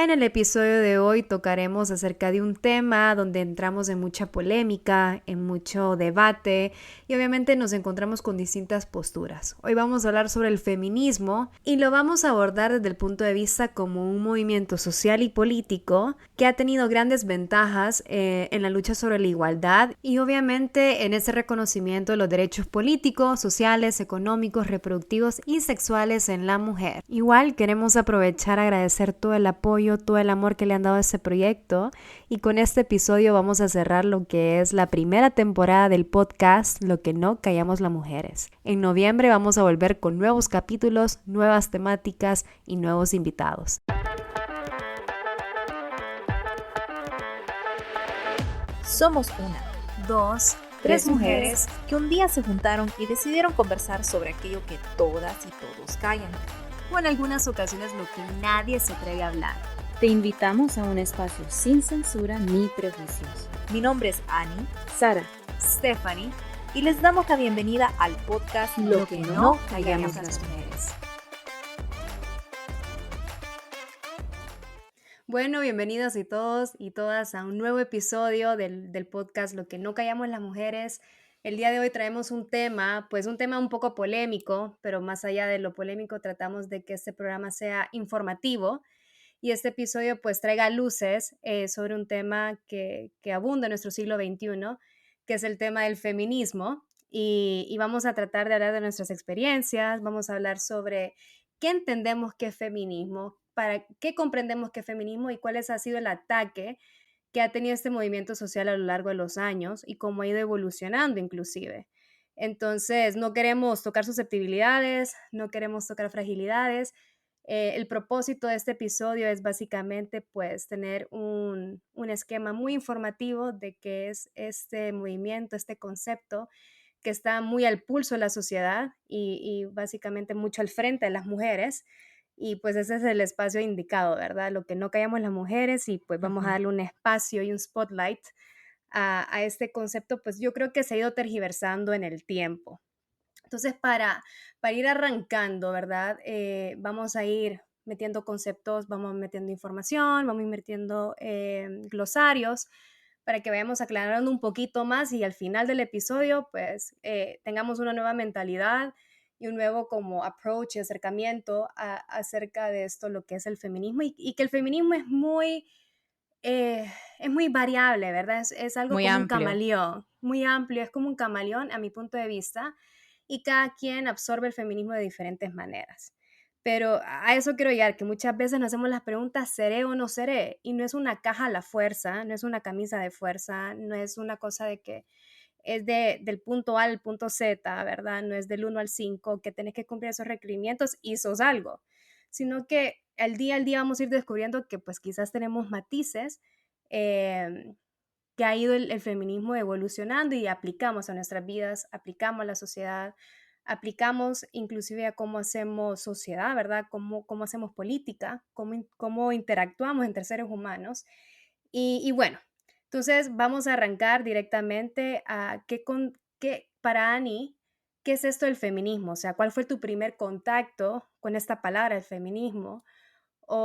En el episodio de hoy tocaremos acerca de un tema donde entramos en mucha polémica, en mucho debate y obviamente nos encontramos con distintas posturas. Hoy vamos a hablar sobre el feminismo y lo vamos a abordar desde el punto de vista como un movimiento social y político que ha tenido grandes ventajas en la lucha sobre la igualdad y obviamente en ese reconocimiento de los derechos políticos, sociales, económicos, reproductivos y sexuales en la mujer. Igual queremos aprovechar a agradecer todo el apoyo, todo el amor que le han dado a este proyecto y con este episodio vamos a cerrar lo que es la primera temporada del podcast Lo que no callamos las mujeres. En noviembre vamos a volver con nuevos capítulos, nuevas temáticas y nuevos invitados. Somos una, dos, tres mujeres que un día se juntaron y decidieron conversar sobre aquello que todas y todos callan, o en algunas ocasiones lo que nadie se atreve a hablar. Te invitamos a un espacio sin censura ni prejuicios. Mi nombre es Annie, Sara, Stephanie, y les damos la bienvenida al podcast Lo que no callamos las mujeres. Bueno, bienvenidos y todos y todas a un nuevo episodio del podcast Lo que no callamos las mujeres. El día de hoy traemos un tema un poco polémico, pero más allá de lo polémico tratamos de que este programa sea informativo y este episodio pues traiga luces sobre un tema que abunda en nuestro siglo XXI, que es el tema del feminismo y vamos a tratar de hablar de nuestras experiencias, vamos a hablar sobre qué entendemos que es feminismo, para qué comprendemos que es feminismo y cuál ha sido el ataque que ha tenido este movimiento social a lo largo de los años y cómo ha ido evolucionando inclusive. Entonces, no queremos tocar susceptibilidades, no queremos tocar fragilidades. El propósito de este episodio es básicamente pues tener un esquema muy informativo de qué es este movimiento, este concepto que está muy al pulso de la sociedad y básicamente mucho al frente de las mujeres. Y pues ese es el espacio indicado, ¿verdad? Lo que no callamos las mujeres y pues vamos a darle un espacio y un spotlight a este concepto, pues yo creo que se ha ido tergiversando en el tiempo. Entonces, para ir arrancando, ¿verdad? Vamos a ir metiendo conceptos, vamos metiendo información, vamos metiendo glosarios para que vayamos aclarando un poquito más y al final del episodio, pues, tengamos una nueva mentalidad y un nuevo como approach y acercamiento acerca de esto, lo que es el feminismo y que el feminismo es muy variable, ¿verdad? Es algo Muy como un amplio. camaleón, muy amplio, es como un camaleón a mi punto de vista y cada quien absorbe el feminismo de diferentes maneras. Pero a eso quiero llegar, que muchas veces nos hacemos las preguntas, ¿seré o no seré? Y no es una caja a la fuerza, no es una camisa de fuerza, no es una cosa de que es del punto A al punto Z, ¿verdad? No es del 1 al 5, que tenés que cumplir esos requerimientos y sos algo, sino que al día vamos a ir descubriendo que pues quizás tenemos matices que ha ido el feminismo evolucionando y aplicamos a nuestras vidas, aplicamos a la sociedad, aplicamos inclusive a cómo hacemos sociedad, ¿verdad? Cómo hacemos política, cómo interactuamos entre seres humanos. Y bueno, entonces vamos a arrancar directamente a para Ani, ¿qué es esto del feminismo? O sea, ¿cuál fue tu primer contacto con esta palabra, el feminismo?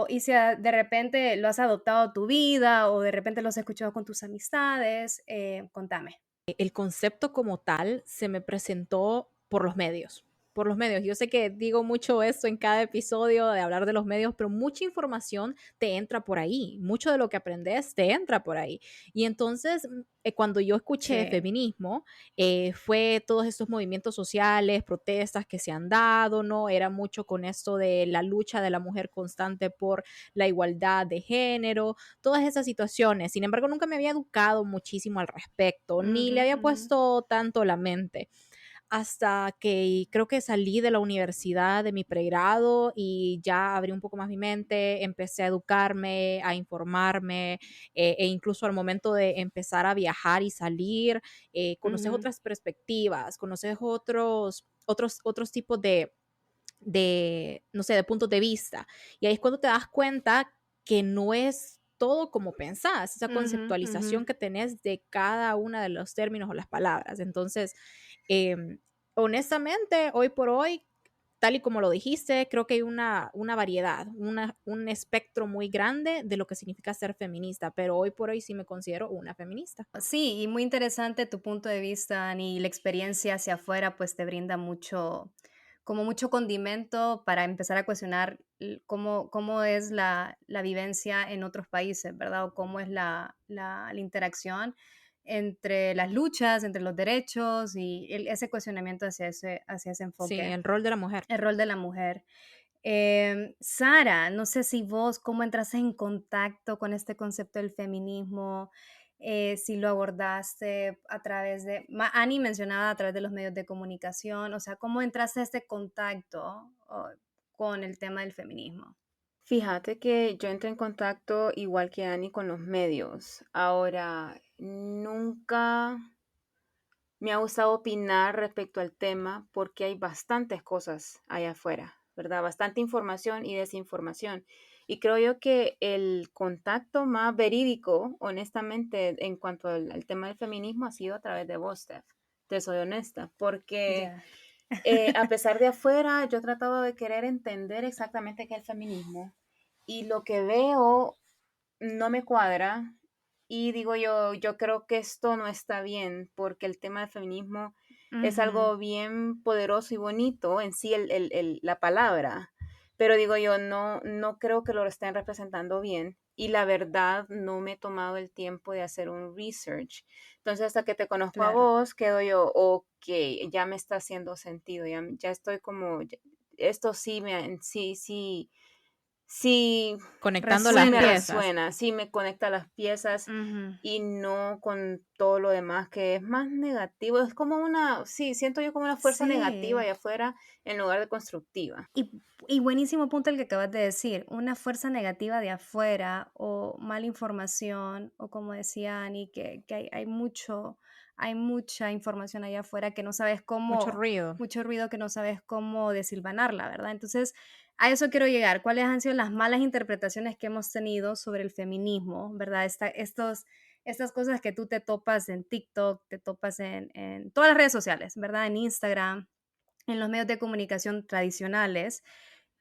Y si de repente lo has adoptado a tu vida o de repente lo has escuchado con tus amistades, contame. El concepto como tal se me presentó por los medios. Por los medios. Yo sé que digo mucho esto en cada episodio de hablar de los medios, pero mucha información te entra por ahí. Mucho de lo que aprendes te entra por ahí. Y entonces, cuando yo escuché feminismo, fue todos estos movimientos sociales, protestas que se han dado, ¿no? Era mucho con esto de la lucha de la mujer constante por la igualdad de género, todas esas situaciones. Sin embargo, nunca me había educado muchísimo al respecto, ni le había puesto tanto la mente hasta que creo que salí de la universidad de mi pregrado y ya abrí un poco más mi mente, empecé a educarme, a informarme e incluso al momento de empezar a viajar y salir, conoces otras perspectivas, conoces otros tipos no sé, de puntos de vista. Y ahí es cuando te das cuenta que no es todo como pensás, esa conceptualización que tenés de cada uno de los términos o las palabras. Entonces, honestamente, hoy por hoy, tal y como lo dijiste, creo que hay una variedad, un espectro muy grande de lo que significa ser feminista, pero hoy por hoy sí me considero una feminista. Sí, y muy interesante tu punto de vista, y la experiencia hacia afuera, pues te brinda mucho, como mucho condimento para empezar a cuestionar cómo es la vivencia en otros países, ¿verdad? O cómo es la interacción entre las luchas, entre los derechos y ese cuestionamiento hacia ese Sí, enfoque, el rol de la mujer. el rol de la mujer. Sara, no sé si vos, cómo entraste en contacto con este concepto del feminismo, si lo abordaste a través de, Ani mencionaba a través de los medios de comunicación, o sea, ¿cómo entraste a este contacto con el tema del feminismo? Fíjate que yo entré en contacto igual que Annie con los medios. Ahora, nunca me ha gustado opinar respecto al tema porque hay bastantes cosas allá afuera, ¿verdad? Bastante información y desinformación. Y creo yo que el contacto más verídico, honestamente, en cuanto al tema del feminismo ha sido a través de vos, Steph. Te soy honesta, porque Ya. a pesar de afuera, yo he tratado de querer entender exactamente qué es el feminismo y lo que veo no me cuadra y digo yo creo que esto no está bien porque el tema del feminismo es Ujú, algo bien poderoso y bonito en sí la palabra, pero digo yo no creo que lo estén representando bien y la verdad no me he tomado el tiempo de hacer un research. Entonces hasta que te conozco a claro. vos, quedo yo, ok, ya me está haciendo sentido, ya estoy como, esto sí Conectando sí las me Resuena. piezas. resuena, sí me conecta las piezas Ujú. y no con todo lo demás que es más negativo. Es como sí, siento yo como una fuerza negativa Sí. allá afuera en lugar de constructiva. Y buenísimo punto el que acabas de decir, una fuerza negativa de afuera o mala información, o como decía Ani, que hay mucha información allá afuera que no sabes Mucho cómo, ruido. mucho ruido que no sabes cómo desilvanarla, ¿verdad? Entonces, a eso quiero llegar. ¿Cuáles han sido las malas interpretaciones que hemos tenido sobre el feminismo, ¿verdad? Estas cosas que tú te topas en TikTok, te topas en todas las redes sociales, ¿verdad? En Instagram, en los medios de comunicación tradicionales,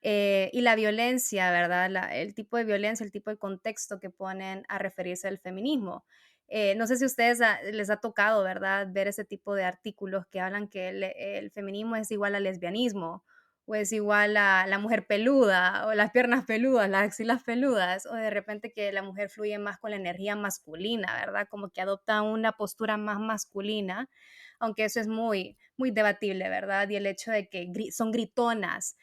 y la violencia, ¿verdad? El tipo de violencia, el tipo de contexto que ponen a referirse al feminismo. No sé si a ustedes les ha tocado, ¿verdad?, ver ese tipo de artículos que hablan que el feminismo es igual al lesbianismo, o es igual a la mujer peluda, o las piernas peludas, las axilas peludas, o de repente que la mujer fluye más con la energía masculina, ¿verdad? Como que adopta una postura más masculina, aunque eso es muy, muy debatible, ¿verdad? Y el hecho de que son gritonas,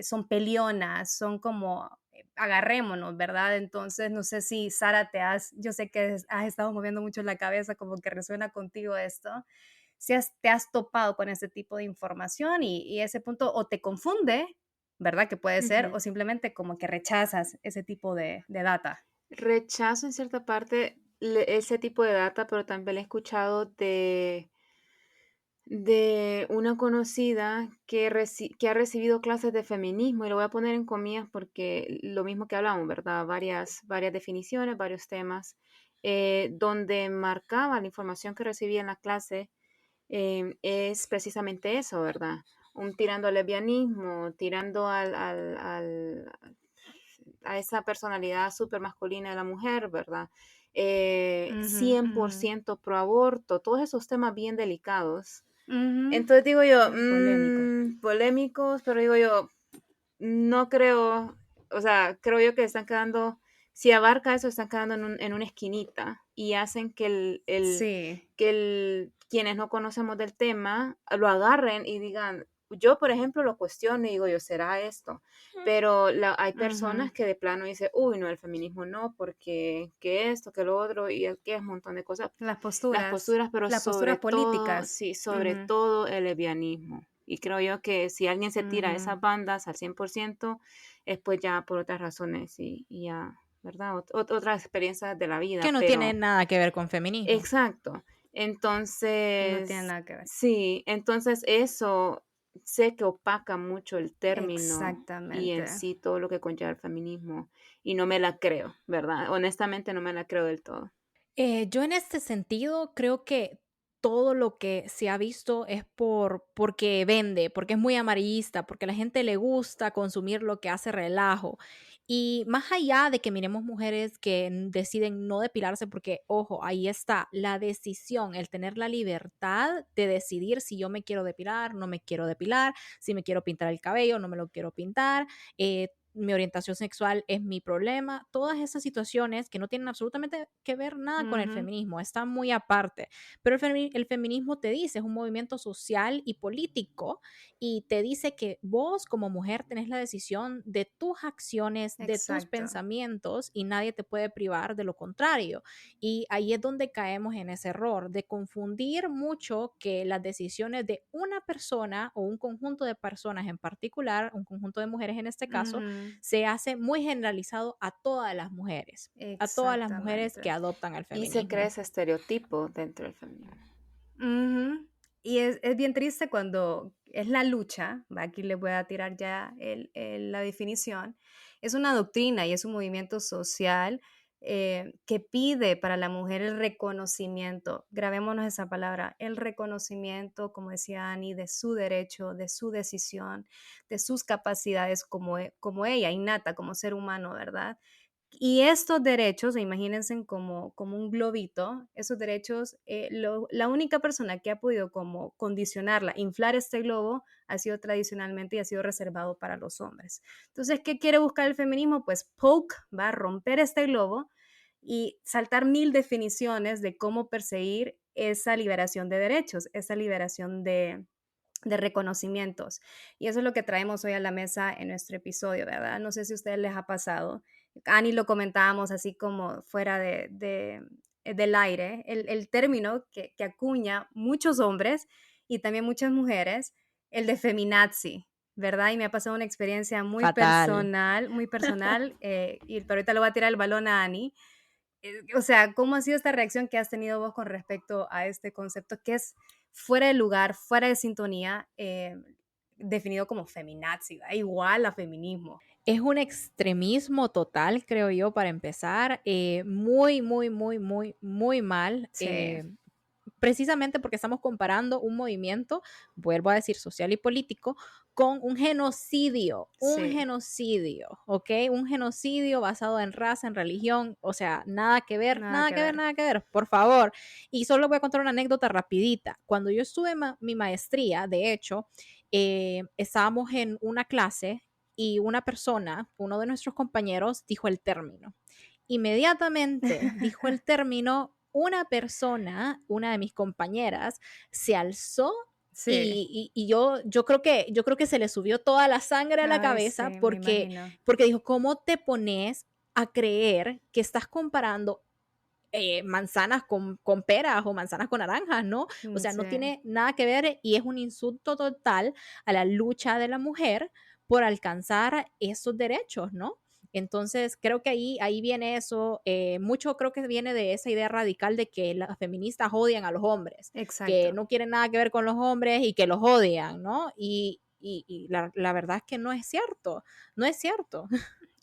son pelionas, son como agarrémonos, ¿verdad? Entonces, no sé si Sara yo sé que has estado moviendo mucho la cabeza, como que resuena contigo esto, si te has topado con ese tipo de información y ese punto o te confunde, ¿verdad? Que puede ser, Ujú. o simplemente como que rechazas ese tipo de data. Rechazo en cierta parte ese tipo de data, pero también he escuchado de una conocida que ha recibido clases de feminismo, y lo voy a poner en comillas porque lo mismo que hablamos, ¿verdad? Varias definiciones, varios temas, donde marcaba la información que recibía en la clase, es precisamente eso, ¿verdad? Tirando al lesbianismo, tirando a esa personalidad súper masculina de la mujer, ¿verdad? Ujú, ujú, 100% pro aborto, todos esos temas bien delicados. ujú. Entonces digo yo, Polémico. polémicos, pero digo yo, no creo, o sea, creo yo que están quedando, si abarca eso, están quedando en una esquinita y hacen Sí. quienes no conocemos del tema lo agarren y digan, yo por ejemplo lo cuestiono y digo yo, ¿será esto? Pero hay Ujú. personas que de plano dicen, uy, no, el feminismo no, porque que esto, que lo otro, y que es un montón de cosas. Las Las posturas, posturas, pero las posturas sobre todo, políticas. sí, sobre Ujú, todo el lesbianismo. Y creo yo que si alguien se tira a ujú. esas bandas al 100%, es pues ya por otras razones y ya, ¿verdad? Otras experiencias de la Que vida, no tiene pero nada que ver con feminismo. exacto. No tiene Entonces, nada que ver. sí, entonces eso sé que opaca mucho el término y en Exactamente. sí todo lo que conlleva el feminismo y no me la creo, ¿verdad? Honestamente no me la creo del todo. Yo en este sentido creo que todo lo que se ha visto es porque vende, porque es muy amarillista, porque a la gente le gusta consumir lo que hace relajo. Y más allá de que miremos mujeres que deciden no depilarse, porque, ojo, ahí está la decisión, el tener la libertad de decidir si yo me quiero depilar, no me quiero depilar, si me quiero pintar el cabello, no me lo quiero pintar, mi orientación sexual es mi problema, todas esas situaciones que no tienen absolutamente que ver nada con el Ujú, feminismo, están muy aparte. Pero el feminismo te dice, es un movimiento social y político y te dice que vos como mujer tenés la decisión de tus acciones, de tus exacto. pensamientos y nadie te puede privar de lo contrario. Y ahí es donde caemos en ese error de confundir mucho que las decisiones de una persona o un conjunto de personas en particular, un conjunto de mujeres en este caso, Ujú, se hace muy generalizado a todas las mujeres que exactamente. adoptan el Y se crea feminismo. ese estereotipo dentro del feminismo. Ujú. Y es bien triste cuando es la lucha, va, aquí le voy a tirar ya la definición, es una doctrina y es un movimiento social que pide para la mujer el reconocimiento, grabémonos esa palabra, el reconocimiento, como decía Annie, de su derecho, de su decisión, de sus capacidades como ella, innata, como ser humano, ¿verdad? Y estos derechos, imagínense como un globito, esos derechos, la única persona que ha podido como condicionarla, inflar este globo, ha sido tradicionalmente y ha sido reservado para los hombres. Entonces, ¿qué quiere buscar el feminismo? Pues Polk va a romper este globo y saltar mil definiciones de cómo perseguir esa liberación de derechos, esa liberación de reconocimientos. Y eso es lo que traemos hoy a la mesa en nuestro episodio, ¿verdad? No sé si a ustedes les ha pasado. Ani lo comentábamos así como fuera del aire, el término que acuña muchos hombres y también muchas mujeres, el de feminazi, ¿verdad? Y me ha pasado una experiencia Fatal. muy personal, pero ahorita le voy a tirar el balón a Ani. O sea, ¿cómo ha sido esta reacción que has tenido vos con respecto a este concepto que es fuera de lugar, fuera de sintonía, definido como feminazi, ¿verdad? Igual a feminismo? Es un extremismo total, creo yo, para empezar. Muy, muy, muy, muy, muy mal. Sí, Precisamente porque estamos comparando un movimiento, vuelvo a decir, social y político, con un sí, genocidio, ¿ok? Un genocidio basado en raza, en religión, o sea, nada que ver, nada nada que que ver, ver. nada que ver, por favor. Y solo voy a contar una anécdota rapidita. Cuando yo estuve en mi maestría, de hecho, estábamos en una clase y una persona, uno de nuestros compañeros, dijo el término. Inmediatamente dijo el término, una persona, una de mis compañeras, se alzó Sí, yo creo que se le subió toda la sangre a la ay, cabeza sí, me imagino. porque dijo, ¿cómo te pones a creer que estás comparando manzanas con peras o manzanas con naranjas, ¿no? O sea, no Sí. tiene nada que ver y es un insulto total a la lucha de la mujer por alcanzar esos derechos, ¿no? Entonces, creo que ahí viene eso, mucho creo que viene de esa idea radical de que las feministas odian a los hombres, que Exacto. no quieren nada que ver con los hombres y que los odian, ¿no? Y la verdad es que no es cierto, no es cierto.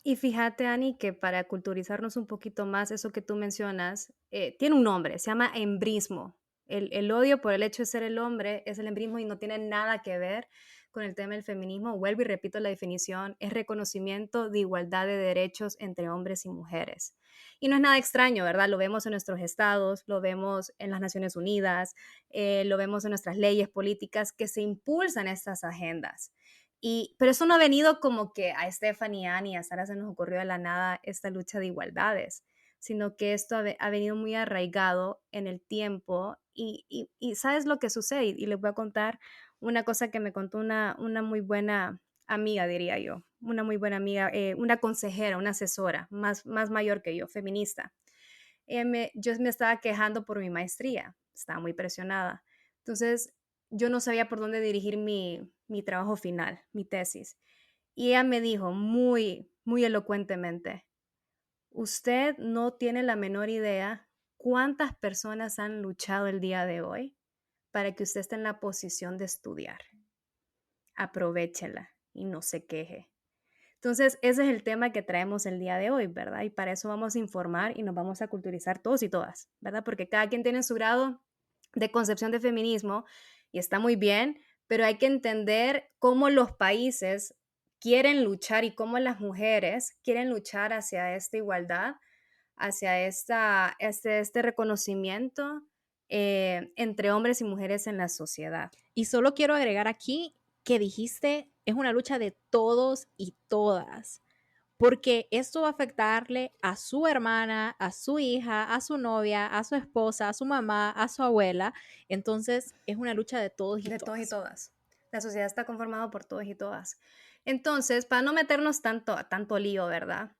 Y fíjate, Ani, que para culturizarnos un poquito más, eso que tú mencionas, tiene un nombre, se llama embrismo. El odio por el hecho de ser el hombre es el embrismo y no tiene nada que ver con el tema del feminismo. Vuelvo y repito la definición, es reconocimiento de igualdad de derechos entre hombres y mujeres. Y no es nada extraño, ¿verdad? Lo vemos en nuestros estados, lo vemos en las Naciones Unidas, lo vemos en nuestras leyes políticas que se impulsan estas agendas. Pero eso no ha venido como que a Stephanie, a Annie, a Sara se nos ocurrió de la nada esta lucha de igualdades, sino que esto ha venido muy arraigado en el tiempo y ¿sabes lo que sucede? Y les voy a contar una cosa que me contó una muy buena amiga, diría yo, una muy buena amiga, una consejera, una asesora, más mayor que yo, feminista. Yo me estaba quejando por mi maestría, estaba muy presionada. Entonces, yo no sabía por dónde dirigir mi trabajo final, mi tesis. Y ella me dijo muy elocuentemente, usted no tiene la menor idea cuántas personas han luchado el día de hoy para que usted esté en la posición de estudiar. Aprovéchela y no se queje. Entonces, ese es el tema que traemos el día de hoy, ¿verdad? Y para eso vamos a informar y nos vamos a culturizar todos y todas, ¿verdad? Porque cada quien tiene su grado de concepción de feminismo y está muy bien, pero hay que entender cómo los países quieren luchar y cómo las mujeres quieren luchar hacia esta igualdad, hacia este reconocimiento entre hombres y mujeres en la sociedad. Y solo quiero agregar aquí que dijiste, es una lucha de todos y todas, porque esto va a afectarle a su hermana, a su hija, a su novia, a su esposa, a su mamá, a su abuela. Entonces, es una lucha de todos y De todos y todas. todas. La sociedad está conformada por todos y todas. Entonces, para no meternos tanto lío, ¿verdad?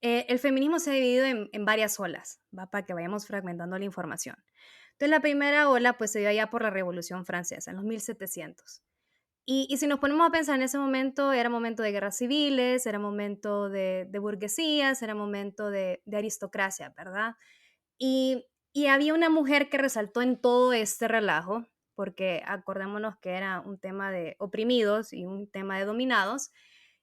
El feminismo se ha dividido en varias olas, ¿va? Para que vayamos fragmentando la información. Entonces, la primera ola pues se dio allá por la Revolución Francesa, en los 1700. Y si nos ponemos a pensar en ese momento, era momento de guerras civiles, era momento de burguesías, era momento de aristocracia, ¿verdad? Y había una mujer que resaltó en todo este relajo, porque acordémonos que era un tema de oprimidos y un tema de dominados,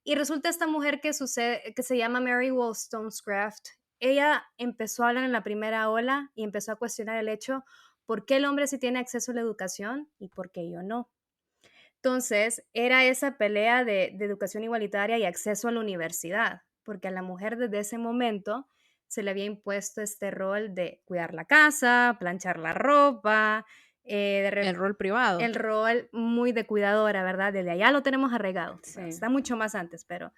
y resulta esta mujer que se llama Mary Wollstonecraft. Ella empezó a hablar en la primera ola y empezó a cuestionar el hecho, ¿por qué el hombre sí tiene acceso a la educación y por qué yo no? Entonces, era esa pelea de educación igualitaria y acceso a la universidad, porque a la mujer desde ese momento se le había impuesto este rol de cuidar la casa, planchar la ropa, El rol privado. el rol muy de cuidadora, ¿verdad? Desde allá lo tenemos arraigado, Sí. está mucho más antes, pero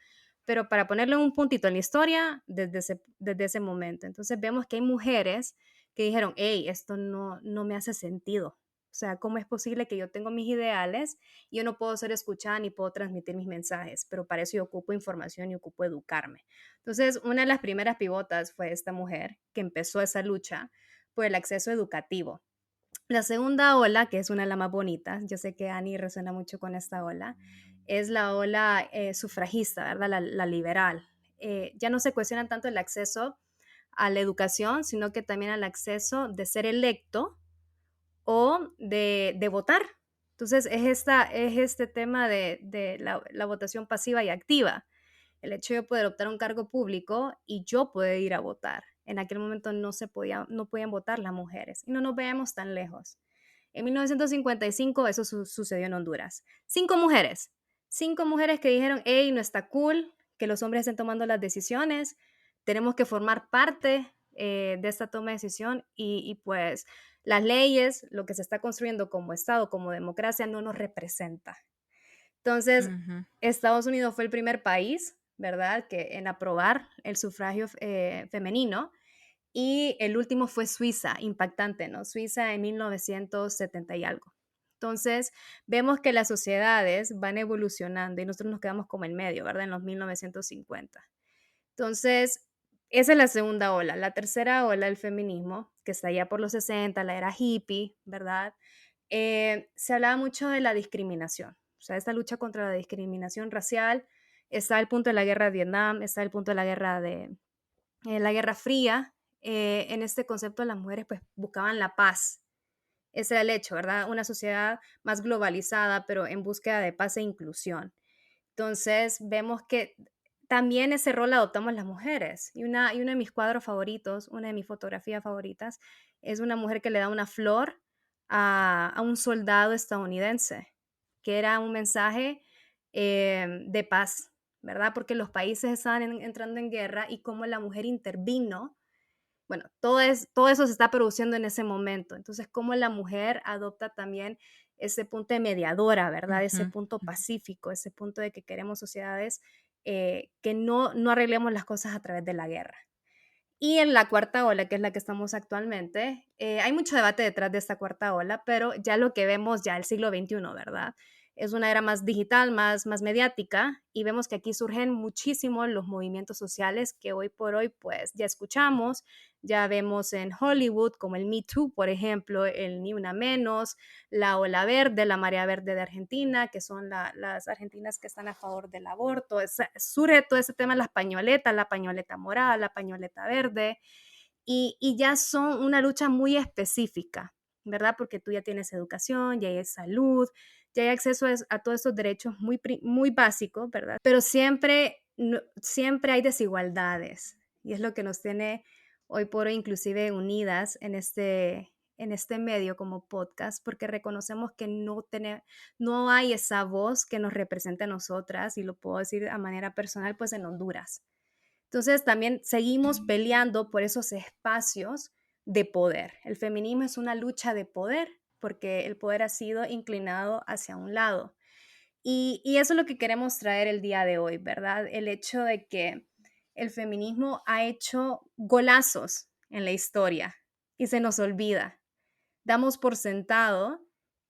para ponerle un puntito en la historia, desde ese momento. Entonces vemos que hay mujeres que dijeron, hey, esto no me hace sentido. O sea, ¿cómo es posible que yo tengo mis ideales y yo no puedo ser escuchada ni puedo transmitir mis mensajes? Pero para eso yo ocupo información y ocupo educarme. Entonces, una de las primeras pivotas fue esta mujer que empezó esa lucha por el acceso educativo. La segunda ola, que es una de las más bonitas, yo sé que Annie resuena mucho con esta ola, es la ola sufragista, ¿verdad? La liberal. Ya no se cuestiona tanto el acceso a la educación, sino que también al acceso de ser electo o de votar. Entonces, es este tema de la votación pasiva y activa. El hecho de poder optar a un cargo público y yo poder ir a votar. En aquel momento no podían votar las mujeres. Y no nos veamos tan lejos. En 1955 eso sucedió en Honduras. Cinco mujeres que dijeron, hey, no está cool que los hombres estén tomando las decisiones, tenemos que formar parte de esta toma de decisión y pues las leyes, lo que se está construyendo como Estado, como democracia, no nos representa. Entonces, Estados Unidos fue el primer país, ¿verdad?, que en aprobar el sufragio femenino, y el último fue Suiza, impactante, ¿no? Suiza en 1970 y algo. Entonces, vemos que las sociedades van evolucionando y nosotros nos quedamos como en medio, ¿verdad? En los 1950. Entonces, esa es la segunda ola. La tercera ola del feminismo, que está allá por los 60, la era hippie, ¿verdad? Se hablaba mucho de la discriminación. O sea, esta lucha contra la discriminación racial, está el punto de la guerra de Vietnam, está el punto de la Guerra Fría. En este concepto las mujeres pues buscaban la paz. Ese era el hecho, ¿verdad? Una sociedad más globalizada, pero en búsqueda de paz e inclusión. Entonces vemos que también ese rol adoptamos las mujeres. Y uno de mis cuadros favoritos, una de mis fotografías favoritas, es una mujer que le da una flor a un soldado estadounidense, que era un mensaje de paz, ¿verdad? Porque los países estaban entrando en guerra y cómo la mujer intervino. Bueno, todo eso se está produciendo en ese momento. Entonces, cómo la mujer adopta también ese punto de mediadora, ¿verdad? Ese punto pacífico, ese punto de que queremos sociedades que no arreglemos las cosas a través de la guerra. Y en la cuarta ola, que es la que estamos actualmente, hay mucho debate detrás de esta cuarta ola, pero ya lo que vemos ya el siglo XXI, ¿verdad? Es una era más digital, más mediática, y vemos que aquí surgen muchísimo los movimientos sociales que hoy por hoy pues ya escuchamos, ya vemos en Hollywood como el Me Too, por ejemplo, el Ni Una Menos, la Ola Verde, la Marea Verde de Argentina, que son las argentinas que están a favor del aborto. Surge todo ese tema, la pañoleta morada, la pañoleta verde, y ya son una lucha muy específica, ¿verdad? Porque tú ya tienes educación, ya hay salud, ya hay acceso a todos estos derechos muy básicos, ¿verdad? Pero siempre hay desigualdades, y es lo que nos tiene hoy por hoy inclusive unidas en este medio como podcast porque reconocemos que no hay esa voz que nos represente a nosotras, y lo puedo decir a manera personal, pues en Honduras. Entonces también seguimos peleando por esos espacios de poder. El feminismo es una lucha de poder porque el poder ha sido inclinado hacia un lado. Y eso es lo que queremos traer el día de hoy, ¿verdad? El hecho de que el feminismo ha hecho golazos en la historia y se nos olvida. Damos por sentado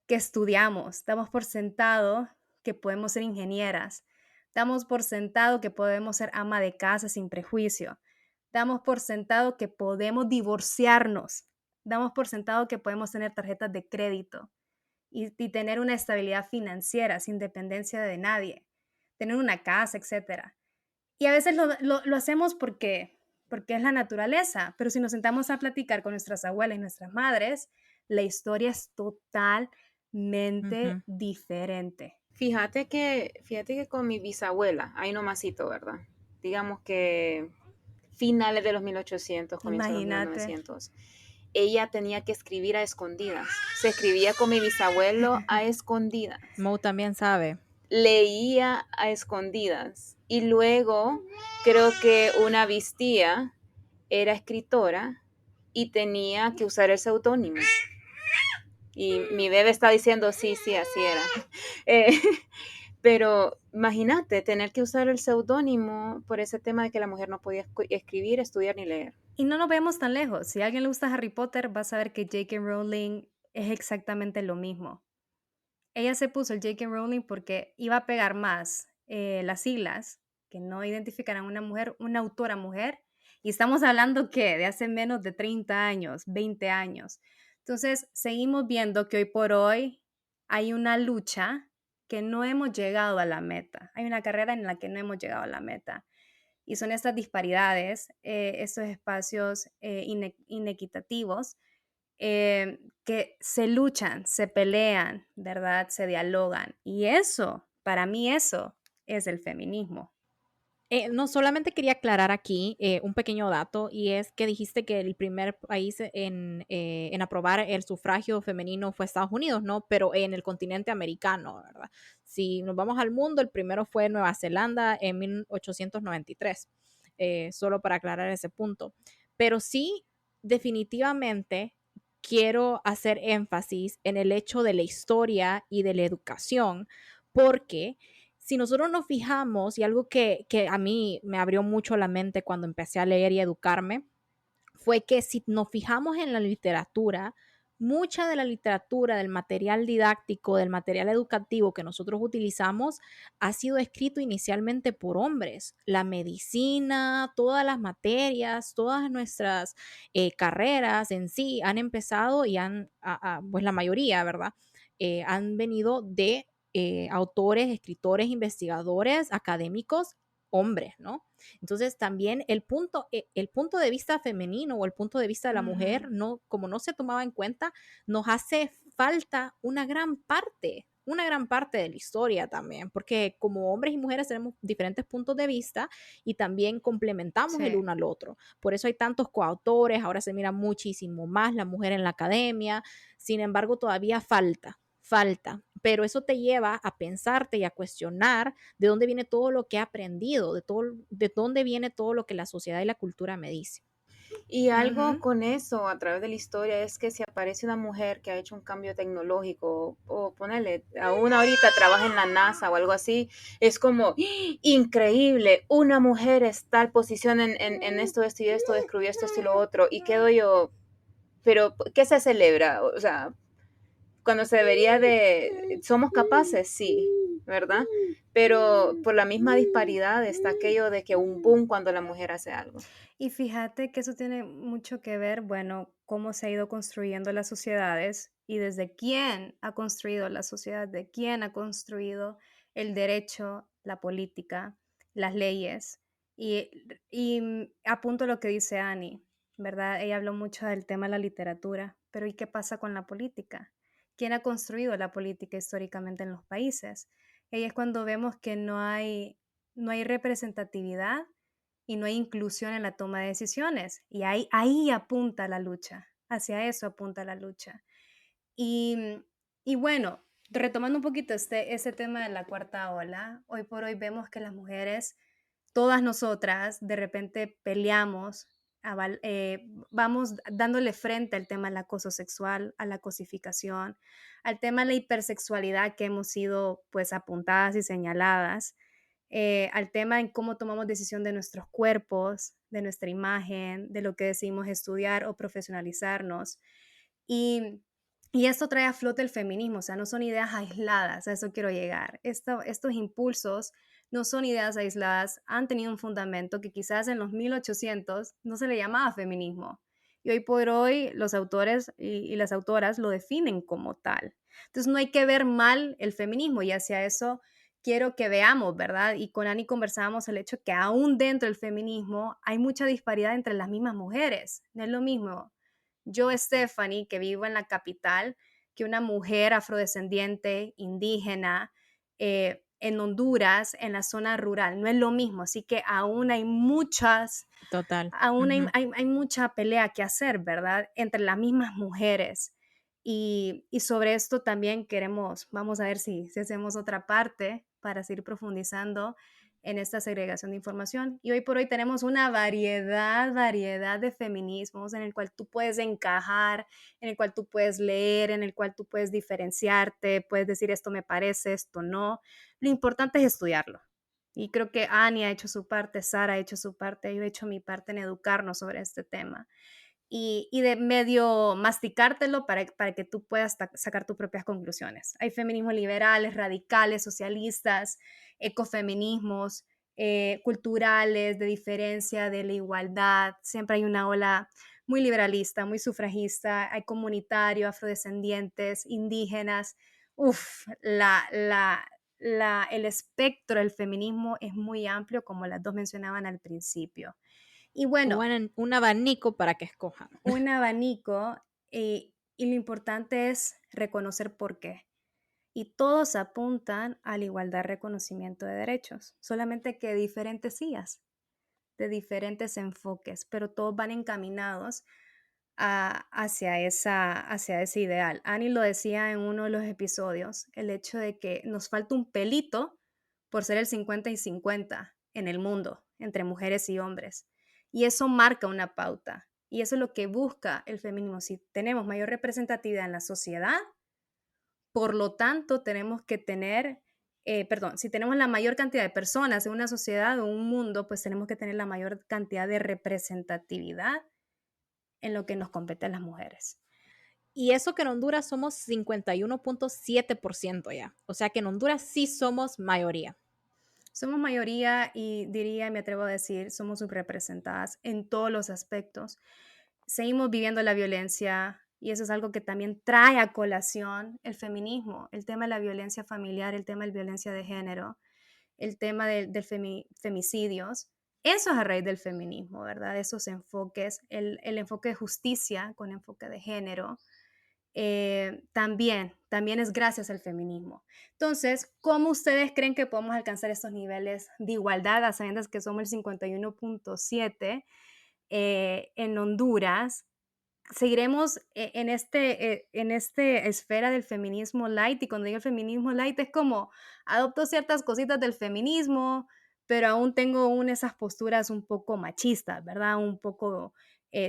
que estudiamos, damos por sentado que podemos ser ingenieras, damos por sentado que podemos ser ama de casa sin prejuicio, damos por sentado que podemos divorciarnos, damos por sentado que podemos tener tarjetas de crédito y tener una estabilidad financiera sin dependencia de nadie, tener una casa, etcétera. Y a veces lo hacemos porque es la naturaleza, pero si nos sentamos a platicar con nuestras abuelas y nuestras madres, la historia es totalmente Ujú. diferente. Fíjate que con mi bisabuela, ahí nomasito, ¿verdad? Digamos que finales de los 1800, comienzo de los Imagínate. 1900. Ella tenía que escribir a escondidas. Se escribía con mi bisabuelo a escondidas. Mo también sabe. Leía a escondidas. Y luego creo que una bistía era escritora y tenía que usar el seudónimo. Y mi bebé está diciendo, sí, sí, así era. Eh, pero imagínate tener que usar el seudónimo por ese tema de que la mujer no podía escribir, estudiar ni leer. Y no nos vemos tan lejos. Si a alguien le gusta Harry Potter, va a saber que J.K. Rowling es exactamente lo mismo. Ella se puso el J.K. Rowling porque iba a pegar más las siglas, que no identificaran a una mujer, una autora mujer, y estamos hablando que de hace menos de 30 años, 20 años. Entonces, seguimos viendo que hoy por hoy hay una lucha que no hemos llegado a la meta. Hay una carrera en la que no hemos llegado a la meta. Y son estas disparidades, estos espacios inequitativos que se luchan, se pelean, ¿verdad? Se dialogan. Y eso, para mí eso es el feminismo. No, solamente quería aclarar aquí un pequeño dato, y es que dijiste que el primer país en aprobar el sufragio femenino fue Estados Unidos, ¿no? Pero en el continente americano, ¿verdad? Si nos vamos al mundo, el primero fue Nueva Zelanda en 1893, solo para aclarar ese punto. Pero sí, definitivamente quiero hacer énfasis en el hecho de la historia y de la educación, porque si nosotros nos fijamos, y algo que a mí me abrió mucho la mente cuando empecé a leer y educarme, fue que si nos fijamos en la literatura, mucha de la literatura, del material didáctico, del material educativo que nosotros utilizamos, ha sido escrito inicialmente por hombres. La medicina, todas las materias, todas nuestras carreras en sí han empezado y pues la mayoría, ¿verdad? Han venido de autores, escritores, investigadores, académicos, hombres, ¿no? Entonces también el punto de vista femenino o el punto de vista de la mujer, no, como no se tomaba en cuenta, nos hace falta una gran parte de la historia también, porque como hombres y mujeres tenemos diferentes puntos de vista y también complementamos el Sí. uno al otro. Por eso hay tantos coautores, ahora se mira muchísimo más la mujer en la academia, sin embargo todavía falta, pero eso te lleva a pensarte y a cuestionar de dónde viene todo lo que he aprendido, de dónde viene todo lo que la sociedad y la cultura me dice. Y algo Ujú. con eso a través de la historia es que si aparece una mujer que ha hecho un cambio tecnológico o ponele, a una ahorita trabaja en la NASA o algo así, es como increíble, una mujer está tal posición en esto y esto, descubrió esto y lo otro, y quedo yo, pero ¿qué se celebra? O sea, cuando se debería de, somos capaces, sí, ¿verdad? Pero por la misma disparidad está aquello de que un boom cuando la mujer hace algo. Y fíjate que eso tiene mucho que ver, bueno, cómo se ha ido construyendo las sociedades y desde quién ha construido la sociedad, de quién ha construido el derecho, la política, las leyes. Y apunto lo que dice Annie, ¿verdad? Ella habló mucho del tema de la literatura, pero ¿y qué pasa con la política? ¿Quién ha construido la política históricamente en los países? Y ahí es cuando vemos que no hay representatividad y no hay inclusión en la toma de decisiones. Y ahí apunta la lucha. hacia eso apunta la lucha. Y, y bueno, retomando un poquito este tema de la cuarta ola, hoy por hoy vemos que las mujeres, todas nosotras, de repente peleamos, vamos dándole frente al tema del acoso sexual, a la cosificación, al tema de la hipersexualidad que hemos sido pues apuntadas y señaladas, al tema en cómo tomamos decisión de nuestros cuerpos, de nuestra imagen, de lo que decidimos estudiar o profesionalizarnos. Y, y esto trae a flote el feminismo, o sea, no son ideas aisladas, a eso quiero llegar. Estos impulsos no son ideas aisladas, han tenido un fundamento que quizás en los 1800 no se le llamaba feminismo. Y hoy por hoy los autores y las autoras lo definen como tal. Entonces no hay que ver mal el feminismo y hacia eso quiero que veamos, ¿verdad? Y con Ani conversábamos el hecho que aún dentro del feminismo hay mucha disparidad entre las mismas mujeres. No es lo mismo yo, Stephanie, que vivo en la capital, que una mujer afrodescendiente, indígena, en Honduras, en la zona rural. No es lo mismo, así que aún hay Total. aún Ujú. hay mucha pelea que hacer, ¿verdad? Entre las mismas mujeres. Y sobre esto también vamos a ver si hacemos otra parte para seguir profundizando en esta segregación de información. Y hoy por hoy tenemos una variedad de feminismos en el cual tú puedes encajar, en el cual tú puedes leer, en el cual tú puedes diferenciarte, puedes decir esto me parece, esto no. Lo importante es estudiarlo. Y creo que Ani ha hecho su parte, Sara ha hecho su parte, yo he hecho mi parte en educarnos sobre este tema. Y de medio masticártelo para que tú puedas sacar tus propias conclusiones. Hay feminismos liberales, radicales, socialistas, ecofeminismos, culturales, de diferencia, de la igualdad. Siempre hay una ola muy liberalista, muy sufragista, hay comunitario, afrodescendientes, indígenas. Uf, el espectro del feminismo es muy amplio, como las dos mencionaban al principio. Y bueno, Un abanico para que escojan. un abanico y lo importante es reconocer por qué. Y todos apuntan a la igualdad, reconocimiento de derechos, solamente que de diferentes sillas, de diferentes enfoques, pero todos van encaminados hacia ese ideal. Annie lo decía en uno de los episodios, el hecho de que nos falta un pelito por ser el 50 y 50 en el mundo, entre mujeres y hombres. Y eso marca una pauta. Y eso es lo que busca el feminismo. Si tenemos mayor representatividad en la sociedad, por lo tanto tenemos que tener, si tenemos la mayor cantidad de personas en una sociedad o un mundo, pues tenemos que tener la mayor cantidad de representatividad en lo que nos compete a las mujeres. Y eso que en Honduras somos 51.7% ya. O sea que en Honduras sí somos mayoría. Somos mayoría y diría, me atrevo a decir, somos subrepresentadas en todos los aspectos. Seguimos viviendo la violencia y eso es algo que también trae a colación el feminismo, el tema de la violencia familiar, el tema de la violencia de género, el tema del femicidios. Eso es a raíz del feminismo, ¿verdad? Esos enfoques, el enfoque de justicia con enfoque de género, también es gracias al feminismo. Entonces, ¿cómo ustedes creen que podemos alcanzar estos niveles de igualdad, a sabiendas que somos el 51.7 en Honduras? Seguiremos en este esfera del feminismo light, y cuando digo el feminismo light es como adopto ciertas cositas del feminismo, pero aún tengo esas posturas un poco machistas, ¿verdad? Un poco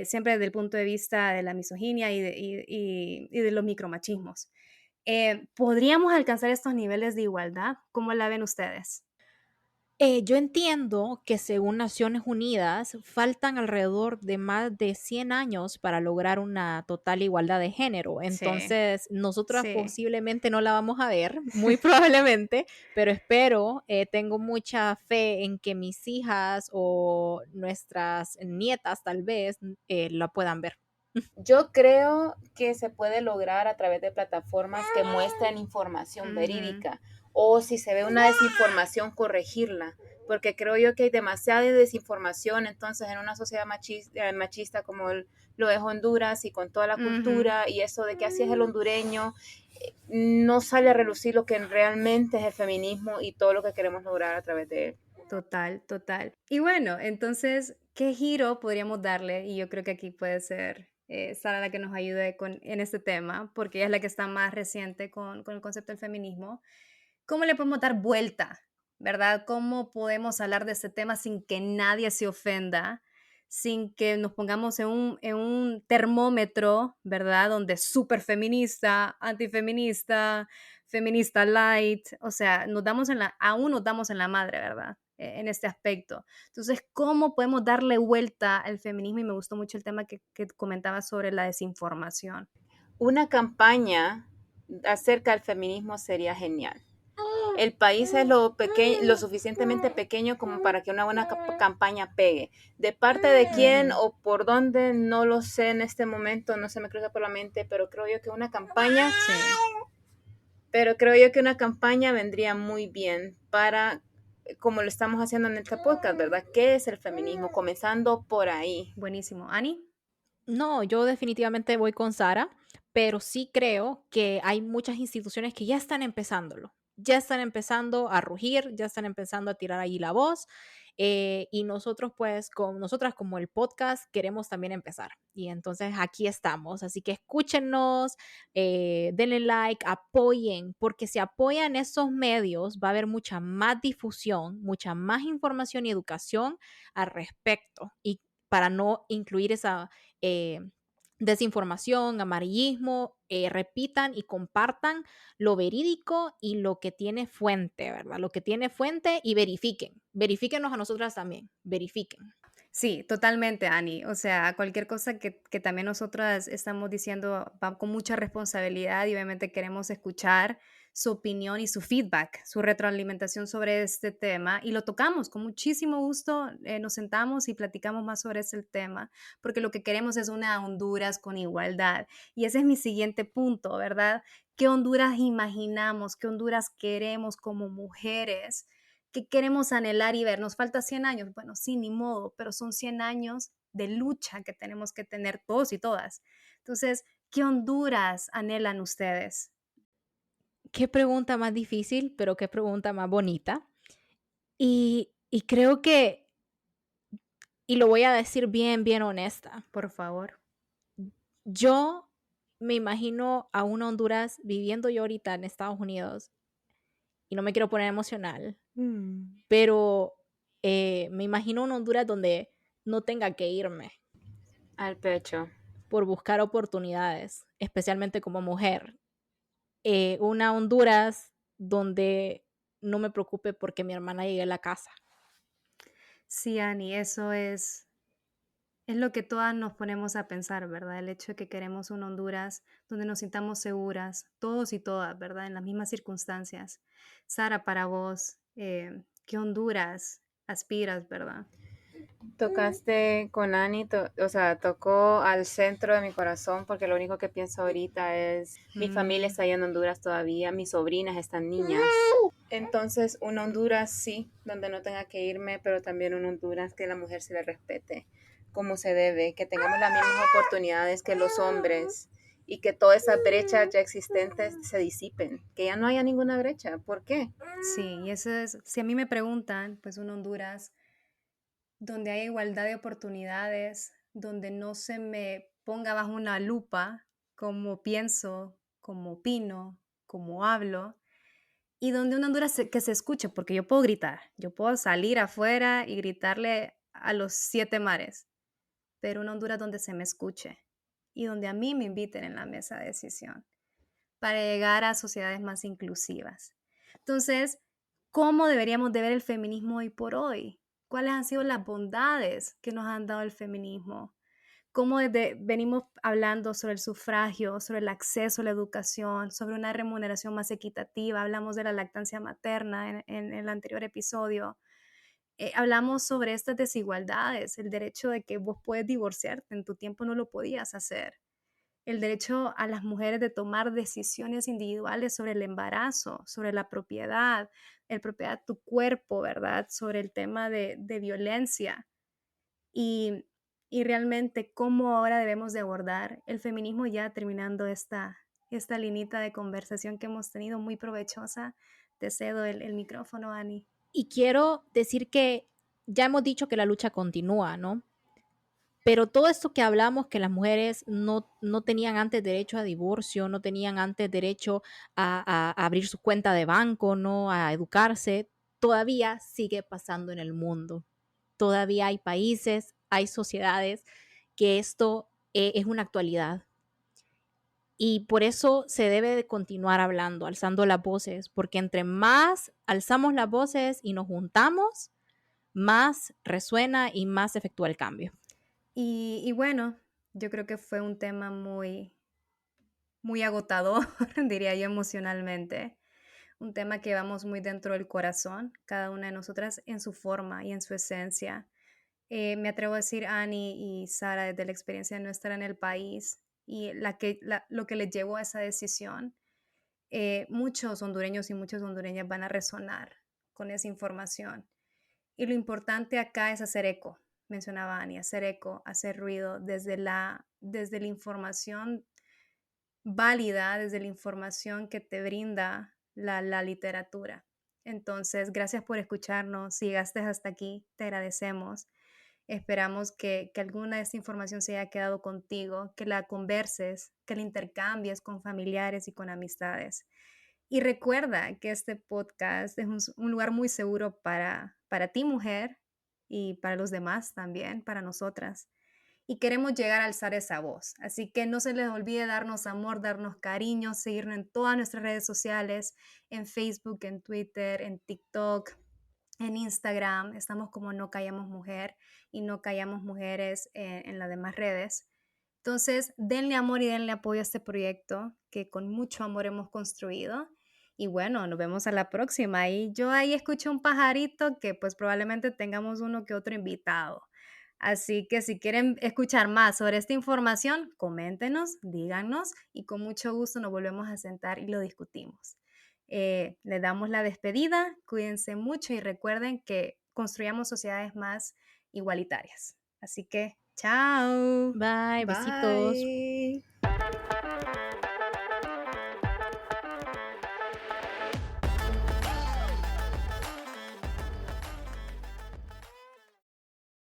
siempre desde el punto de vista de la misoginia y de los micromachismos. ¿Podríamos alcanzar estos niveles de igualdad? ¿Cómo la ven ustedes? Yo entiendo que según Naciones Unidas faltan alrededor de más de 100 años para lograr una total igualdad de género. Sí, Entonces, nosotras sí. posiblemente no la vamos a ver, muy probablemente, pero espero, tengo mucha fe en que mis hijas o nuestras nietas tal vez la puedan ver. Yo creo que se puede lograr a través de plataformas que muestren información Ujú. verídica o si se ve una desinformación, corregirla, porque creo yo que hay demasiada desinformación entonces en una sociedad machista como lo es Honduras y con toda la Ujú. cultura y eso de que así es el hondureño, no sale a relucir lo que realmente es el feminismo y todo lo que queremos lograr a través de él. Total, total. Y bueno, entonces, ¿qué giro podríamos darle? Y yo creo que aquí puede ser Sara la que nos ayude en este tema, porque ella es la que está más reciente con el concepto del feminismo. ¿Cómo le podemos dar vuelta, verdad? ¿Cómo podemos hablar de este tema sin que nadie se ofenda? Sin que nos pongamos en un termómetro, ¿verdad? Donde es súper feminista, antifeminista, feminista light, o sea, aún nos damos en la madre, ¿verdad? En este aspecto. Entonces, ¿cómo podemos darle vuelta al feminismo? Y me gustó mucho el tema que comentaba sobre la desinformación. Una campaña acerca del feminismo sería genial. El país es lo suficientemente pequeño como para que una buena campaña pegue. ¿De parte de quién o por dónde? No lo sé en este momento, no se me cruza por la mente, pero creo yo que una campaña, Sí. pero creo yo que una campaña vendría muy bien para, como lo estamos haciendo en este podcast, ¿verdad? ¿Qué es el feminismo? Comenzando por ahí. Buenísimo. ¿Ani? No, yo definitivamente voy con Sara, pero sí creo que hay muchas instituciones que ya están empezándolo, ya están empezando a rugir, ya están empezando a tirar ahí la voz, y nosotros pues, nosotras como el podcast queremos también empezar. Y entonces aquí estamos, así que escúchenos, denle like, apoyen, porque si apoyan esos medios va a haber mucha más difusión, mucha más información y educación al respecto. Y para no incluir esa eh, desinformación, amarillismo, repitan y compartan lo verídico y lo que tiene fuente, ¿verdad? Lo que tiene fuente y verifiquen. Verifíquenos a nosotras también, verifiquen. Sí, totalmente, Ani. O sea, cualquier cosa que también nosotras estamos diciendo va con mucha responsabilidad y obviamente queremos escuchar su opinión y su feedback, su retroalimentación sobre este tema y lo tocamos con muchísimo gusto. Nos sentamos y platicamos más sobre ese tema porque lo que queremos es una Honduras con igualdad. Y ese es mi siguiente punto, ¿verdad? ¿Qué Honduras imaginamos? ¿Qué Honduras queremos como mujeres? ¿Qué queremos anhelar y ver? ¿Nos falta 100 años? Bueno, sí, ni modo, pero son 100 años de lucha que tenemos que tener todos y todas. Entonces, ¿qué Honduras anhelan ustedes? Qué pregunta más difícil, pero qué pregunta más bonita. Y creo que, y lo voy a decir bien, bien honesta, Por favor. yo me imagino a una Honduras viviendo yo ahorita en Estados Unidos, y no me quiero poner emocional, pero me imagino una Honduras donde no tenga que irme Al pecho. por buscar oportunidades, especialmente como mujer. Una Honduras donde no me preocupe porque mi hermana llegue a la casa. Sí, Ani, eso es lo que todas nos ponemos a pensar, ¿verdad? El hecho de que queremos un Honduras donde nos sintamos seguras, todos y todas, ¿verdad? En las mismas circunstancias. Sara, para vos, ¿qué Honduras aspiras, verdad? Tocaste con Ani, o sea, tocó al centro de mi corazón porque lo único que pienso ahorita es mi familia está allá en Honduras todavía, mis sobrinas están niñas. Entonces, un Honduras sí, donde no tenga que irme, pero también un Honduras que la mujer se le respete como se debe, que tengamos las mismas oportunidades que los hombres y que todas esas brechas ya existentes se disipen, que ya no haya ninguna brecha. ¿Por qué? Sí, y eso es, si a mí me preguntan, pues un Honduras donde haya igualdad de oportunidades, donde no se me ponga bajo una lupa como pienso, como opino, como hablo, y donde un Honduras que se escuche, porque yo puedo gritar, yo puedo salir afuera y gritarle a los 7 mares, pero un Honduras donde se me escuche y donde a mí me inviten en la mesa de decisión para llegar a sociedades más inclusivas. Entonces, ¿cómo deberíamos de ver el feminismo hoy por hoy? ¿Cuáles han sido las bondades que nos han dado el feminismo? ¿Cómo venimos hablando sobre el sufragio, sobre el acceso a la educación, sobre una remuneración más equitativa? Hablamos de la lactancia materna en el anterior episodio. Hablamos sobre estas desigualdades, el derecho de que vos puedes divorciarte, en tu tiempo no lo podías hacer, el derecho a las mujeres de tomar decisiones individuales sobre el embarazo, sobre la propiedad, el propiedad de tu cuerpo, ¿verdad? Sobre el tema de violencia y, y realmente cómo ahora debemos de abordar el feminismo ya terminando esta linita de conversación que hemos tenido muy provechosa. Te cedo el micrófono, Ani. Y quiero decir que ya hemos dicho que la lucha continúa, ¿no? Pero todo esto que hablamos, que las mujeres no tenían antes derecho a divorcio, no tenían antes derecho a abrir su cuenta de banco, ¿no? A educarse, todavía sigue pasando en el mundo. Todavía hay países, hay sociedades que esto es una actualidad. Y por eso se debe de continuar hablando, alzando las voces, porque entre más alzamos las voces y nos juntamos, más resuena y más efectúa el cambio. Y bueno, yo creo que fue un tema muy agotador, diría yo emocionalmente. Un tema que vamos muy dentro del corazón, cada una de nosotras en su forma y en su esencia. Me atrevo a decir, Annie y Sara, desde la experiencia de no estar en el país y lo que les llevó a esa decisión, muchos hondureños y muchas hondureñas van a resonar con esa información. Y lo importante acá es hacer eco, mencionaba Annie, hacer eco, hacer ruido desde la información válida, desde la información que te brinda la literatura. Entonces, gracias por escucharnos. Si llegaste hasta aquí, te agradecemos. Esperamos que alguna de esta información se haya quedado contigo, que la converses, que la intercambies con familiares y con amistades. Y recuerda que este podcast es un lugar muy seguro para ti, mujer, y para los demás también, para nosotras. Y queremos llegar a alzar esa voz. Así que no se les olvide darnos amor, darnos cariño, seguirnos en todas nuestras redes sociales, en Facebook, en Twitter, en TikTok, en Instagram. Estamos como No Callamos Mujer y No Callamos Mujeres en las demás redes. Entonces, denle amor y denle apoyo a este proyecto que con mucho amor hemos construido. Y bueno, nos vemos a la próxima. Y yo ahí escuché un pajarito que pues probablemente tengamos uno que otro invitado. Así que si quieren escuchar más sobre esta información, coméntenos, díganos y con mucho gusto nos volvemos a sentar y lo discutimos. Les damos la despedida, cuídense mucho y recuerden que construyamos sociedades más igualitarias. Así que, chao. Bye, besitos. Bye.